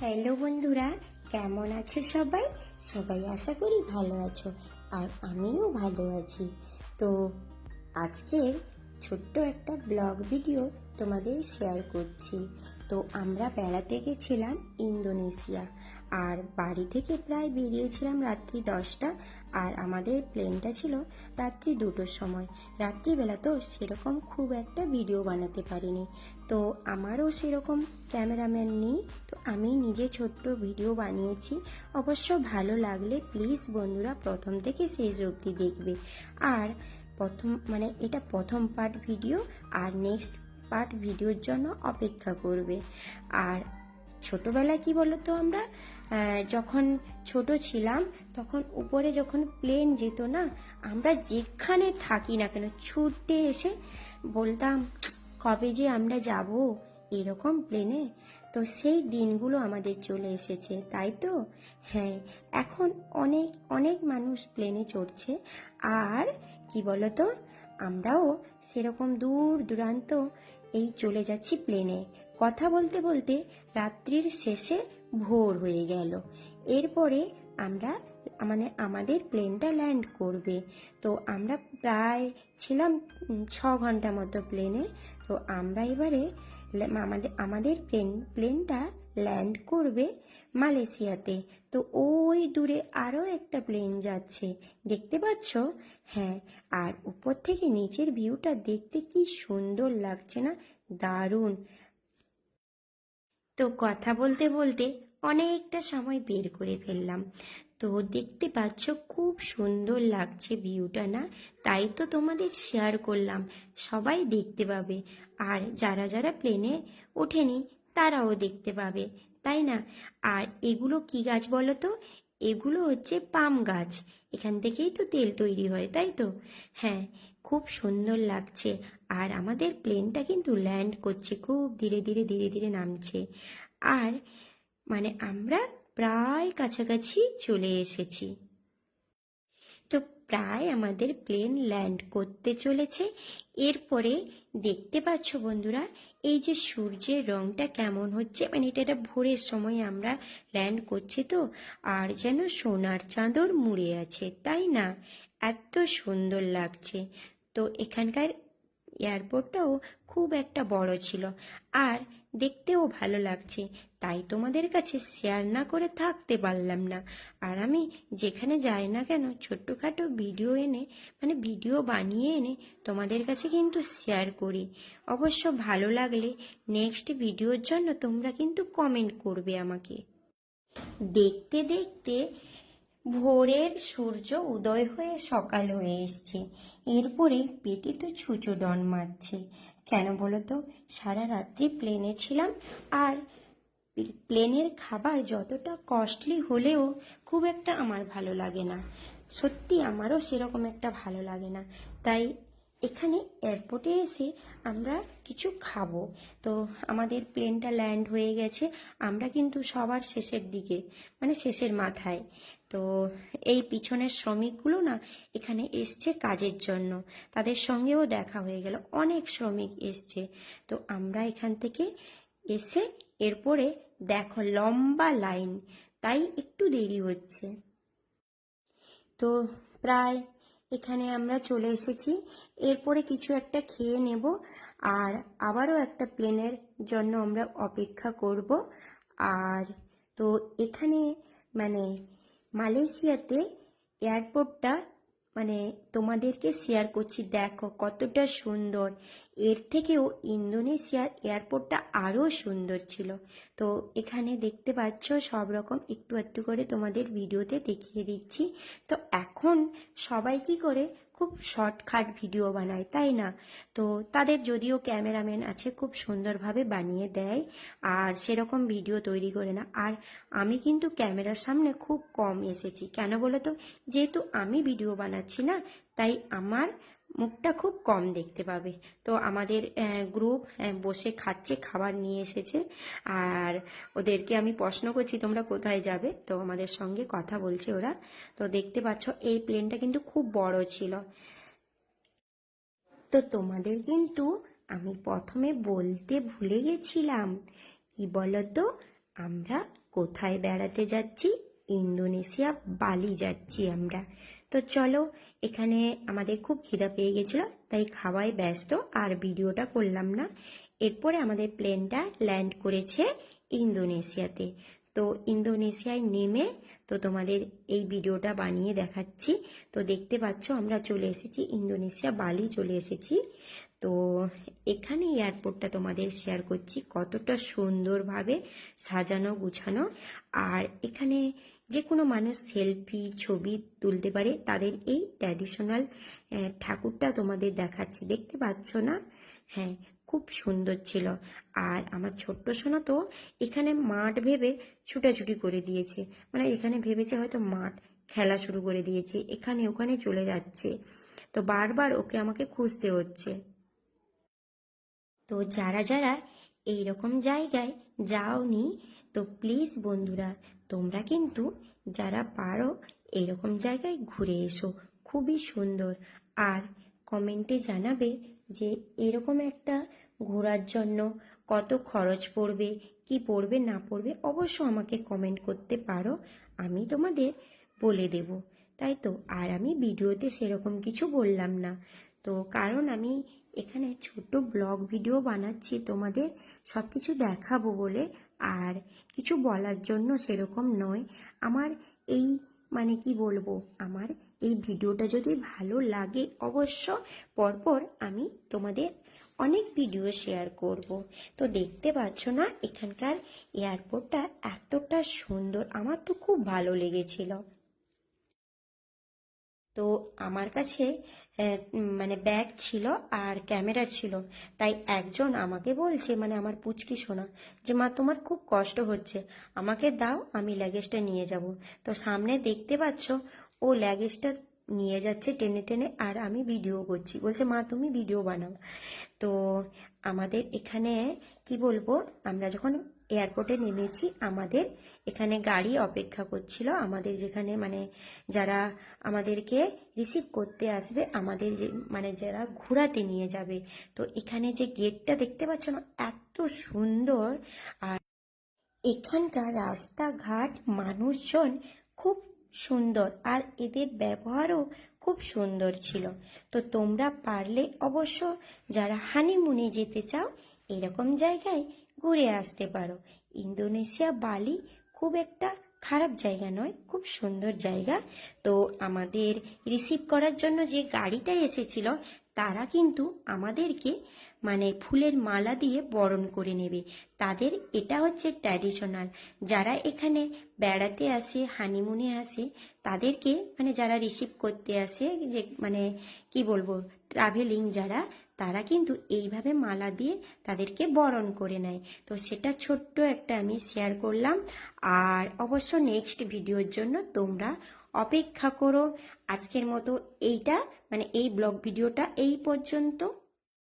Hello বন্ধুরা, কেমন আছো সবাই? সবাই আশা করি ভালো আছো, আর আমিও ভালো আছি। তো আজকের ছোট্ট একটা ব্লগ ভিডিও তোমাদের শেয়ার করছি। তো আমরা বেড়াতে গেছিলাম ইন্দোনেশিয়া, আর বাড়ি থেকে প্রায় বেরিয়েছিলাম রাত্রি 10টা, আর আমাদের প্লেনটা ছিল রাত্রি 2টোর সময়। রাত্রিবেলা তো সেরকম খুব একটা ভিডিও বানাতে পারিনি, তো আমারও সেরকম ক্যামেরাম্যান নেই, তো আমি নিজে ছোট্ট ভিডিও বানিয়েছি। অবশ্য ভালো লাগলে প্লিজ বন্ধুরা প্রথম থেকে শেষ অবধি দেখবে। আর এটা প্রথম পার্ট ভিডিও, আর নেক্সট পার্ট ভিডিওর জন্য অপেক্ষা করবে। আর ছোটবেলায় কি বলতো, আমরা যখন ছোট ছিলাম তখন উপরে যখন প্লেন যেত না, আমরা যেখানে থাকি না কেন ছুটে এসে বলতাম কবে যে আমরা যাব এরকম প্লেনে। তো সেই দিনগুলো আমাদের চলে এসেছে, তাই তো? হ্যাঁ, এখন অনেক অনেক মানুষ প্লেনে চড়ছে। আর কি বলতো, আমরাও সেরকম দূর দূরান্ত এই চলে যাচ্ছি প্লেনে। কথা বলতে বলতে রাত্রির শেষে ভোর হয়ে গেল। এরপরে আমরা আমাদের প্লেনটা ল্যান্ড করবে। তো আমরা প্রায় ছিলাম 6 ঘন্টা মতো প্লেনে। তো আমরা এবারে আমাদের প্লেনটা ল্যান্ড করবে মালয়েশিয়াতে। তো ওই দূরে আরও একটা প্লেন যাচ্ছে, দেখতে পাচ্ছ? হ্যাঁ, আর উপর থেকে নিচের ভিউটা দেখতে কি সুন্দর লাগছে না? দারুণ। তো কথা বলতে বলতে অনেকটা সময় বের করে ফেললাম। তো দেখতে পাচ্ছ খুব সুন্দর লাগছে ভিউটা, না? তাই তো তোমাদের শেয়ার করলাম, সবাই দেখতে পাবে। আর যারা যারা প্লেনে ওঠেনি তারাও দেখতে পাবে, তাই না? আর এগুলো কি গাছ বলো তো? এগুলো হচ্ছে পাম গাছ। এখান থেকেই তো তেল তৈরি হয়, তাই তো? হ্যাঁ, খুব সুন্দর লাগছে। আর আমাদের প্লেনটা কিন্তু ল্যান্ড করছে, খুব ধীরে ধীরে ধীরে ধীরে নামছে। আর আমরা প্রায় কাছাকাছি চলে এসেছি। তো প্রায় আমাদের প্লেন ল্যান্ড করতে চলেছে। এরপরে দেখতে পাচ্ছ বন্ধুরা, এই যে সূর্যের রংটা কেমন হচ্ছে, এটা ভোরের সময় আমরা ল্যান্ড করছি তো, আর যেন সোনার চাদর মুড়ে আছে, তাই না? এত সুন্দর লাগছে। তো এখানকার এয়ারপোর্টটাও খুব একটা বড় ছিল, আর দেখতেও ভালো লাগছে। তাই তোমাদের কাছে শেয়ার না করে থাকতে পারলাম না। আর আমি যেখানে যাই না কেন ছোট্টখাটো ভিডিও এনে ভিডিও বানিয়ে এনে তোমাদের কাছে কিন্তু শেয়ার করি। অবশ্য ভালো লাগলে নেক্সট ভিডিওর জন্য তোমরা কিন্তু কমেন্ট করবে আমাকে। দেখতে দেখতে ভোরের সূর্য উদয় হয়ে সকাল হয়ে এসছে। এরপরে পেটে তো ছুঁচো ডন মারছে। কেন বলো তো? সারা রাত্রি প্লেনে ছিলাম, আর প্লেনের খাবার যতটা কস্টলি হলেও খুব একটা আমার ভালো লাগে না। সত্যি আমারও সেরকম একটা ভালো লাগে না। তাই এখানে এয়ারপোর্টে এসে আমরা কিছু খাবো। তো আমাদের প্লেনটা ল্যান্ড হয়ে গেছে, আমরা কিন্তু সবার শেষের দিকে, শেষের মাথায়। তো এই পিছনের শ্রমিকগুলো না এখানে এসছে কাজের জন্য, তাদের সঙ্গেও দেখা হয়ে গেল, অনেক শ্রমিক এসছে। তো আমরা এখান থেকে এসে এরপরে দেখো লম্বা লাইন, তাই একটু দেরি হচ্ছে। তো প্রায় এখানে আমরা চলে এসেছি। এরপরে কিছু একটা খেয়ে নেব, আর আবারও একটা প্লেনের জন্য আমরা অপেক্ষা করব। আর তো এখানে মালয়েশিয়াতে এয়ারপোর্টটা তোমাদেরকে শেয়ার করছি, দেখো কতটা সুন্দর। এর থেকেও ইন্দোনেশিয়ার এয়ারপোর্টটা আরও সুন্দর ছিল। তো এখানে দেখতে পাচ্ছ সব রকম একটু একটু করে তোমাদের ভিডিওতে দেখিয়ে দিচ্ছি। তো এখন সবাই কি করে খুব শর্টকাট ভিডিও বানায়, তাই না? তো তাদের যদিও ক্যামেরাম্যান আছে, খুব সুন্দরভাবে বানিয়ে দেয়, আর সেরকম ভিডিও তৈরি করে না। আর আমি কিন্তু ক্যামেরার সামনে খুব কম এসেছি, কেন বলো তো? যেহেতু আমি ভিডিও বানাচ্ছি না, তাই আমার মুখটা খুব কম দেখতে পাবে। তো আমাদের গ্রুপ বসে খাচ্ছে, খাবার নিয়ে এসেছে, আর ওদেরকে আমি প্রশ্ন করছি তোমরা কোথায় যাবে, তো আমাদের সঙ্গে কথা বলছে ওরা। তো দেখতে পাচ্ছ এই প্লেনটা কিন্তু খুব বড় ছিল। তো তোমাদের কিন্তু আমি প্রথমে বলতে ভুলে গেছিলাম, কি বলতো, আমরা কোথায় বেড়াতে যাচ্ছি? ইন্দোনেশিয়া বালি যাচ্ছি আমরা। তো চলো, এখানে আমাদের খুব খিদা পেয়ে গেছিলো, তাই খাওয়ায় ব্যস্ত আর ভিডিওটা করলাম না। এরপরে আমাদের প্লেনটা ল্যান্ড করেছে ইন্দোনেশিয়াতে। তো ইন্দোনেশিয়ায় নেমে তো তোমাদের এই ভিডিওটা বানিয়ে দেখাচ্ছি। তো দেখতে পাচ্ছ আমরা চলে এসেছি ইন্দোনেশিয়া বালি চলে এসেছি। তো এখানে এয়ারপোর্টটা তোমাদের শেয়ার করছি, কতটা সুন্দরভাবে সাজানো গুছানো। আর এখানে যে কোনো মানুষ সেলফি ছবি তুলতে পারে। তাদের এই ট্র্যাডিশনাল ঠাকুরটা তোমাদের দেখাচ্ছি, দেখতে পাচ্ছ না? হ্যাঁ, খুব সুন্দর ছিল। আর আমার ছোট্ট সোনা তো এখানে মাঠ ভেবে ছুটাছুটি করে দিয়েছে, মানে এখানে ভেবেছে হয়তো মাঠ, খেলা শুরু করে দিয়েছে, এখানে ওখানে চলে যাচ্ছে। তো বারবার ওকে আমাকে খুঁজতে হচ্ছে। তো যারা যারা এইরকম জায়গায় যাওনি, তো প্লিজ বন্ধুরা, তোমরা কিন্তু যারা পারো এরকম জায়গায় ঘুরে এসো, খুবই সুন্দর। আর কমেন্টে জানাবে যে এরকম একটা ঘোরার জন্য কত খরচ পড়বে, কি পড়বে না পড়বে, অবশ্য আমাকে কমেন্ট করতে পারো, আমি তোমাদের বলে দেব। তাই তো, আর আমি ভিডিওতে সেরকম কিছু বললাম না, তো কারণ আমি এখানে ছোট ব্লগ ভিডিও বানাচ্ছি তোমাদের সব কিছু দেখাবো বলে, আর কিছু বলার জন্য সেরকম নয়। আমার এই মানে কি বলবো, আমার এই ভিডিওটা যদি ভালো লাগে অবশ্য পরপর আমি তোমাদের অনেক ভিডিও শেয়ার করব। তো দেখতে পাচ্ছ না এখানকার এয়ারপোর্টটা এতটা সুন্দর, আমার তো খুব ভালো লেগেছিল। তো আমার কাছে মানে ব্যাগ ছিল আর ক্যামেরা ছিল, তাই একজন আমাকে বলছে, মানে আমার পুচকি সোনা, যে মা তোমার খুব কষ্ট হচ্ছে, আমাকে দাও, আমি লাগেজটা নিয়ে যাব। তো সামনে দেখতে পাচ্ছ ও লাগেজটা নিয়ে যাচ্ছে টেনে টেনে, আর আমি ভিডিও করছি, বলছে মা তুমি ভিডিও বানাও। তো আমাদের এখানে কি বলবো, আমরা যখন এয়ারপোর্টে নেমেছি আমাদের এখানে গাড়ি অপেক্ষা করছিল, আমাদের যেখানে মানে যারা আমাদেরকে রিসিভ করতে আসবে, আমাদের যে মানে যারা ঘোরাতে নিয়ে যাবে। তো এখানে যে গেটটা দেখতে পাচ্ছ না, এত সুন্দর। আর এখানকার রাস্তাঘাট মানুষজন খুব সুন্দর, আর এদের ব্যবহারও খুব সুন্দর ছিল। তো তোমরা পারলে অবশ্য যারা হানিমুনে যেতে চাও এরকম জায়গায় ঘুরে আসতে পারো। ইন্দোনেশিয়া বালি খুব একটা খারাপ জায়গা নয়, খুব সুন্দর জায়গা। তো আমাদের রিসিভ করার জন্য যে গাড়িটা এসেছিল তারা কিন্তু আমাদেরকে মানে ফুলের মালা দিয়ে বরণ করে নেবে। তাদের এটা হচ্ছে ট্র্যাডিশনাল। যারা এখানে বেড়াতে আসে, হানিমুনে আসে, তাদেরকে মানে যারা রিসিভ করতে আসে, যে মানে কি বলবো ট্রাভেলিং যারা, তারা কিন্তু এইভাবে মালা দিয়ে তাদেরকে বরণ করে নেয়। তো সেটা ছোট্ট একটা আমি শেয়ার করলাম। আর অবশ্য নেক্সট ভিডিওর জন্য তোমরা অপেক্ষা করো। আজকের মতো এইটা মানে এই ব্লগ ভিডিওটা এই পর্যন্ত।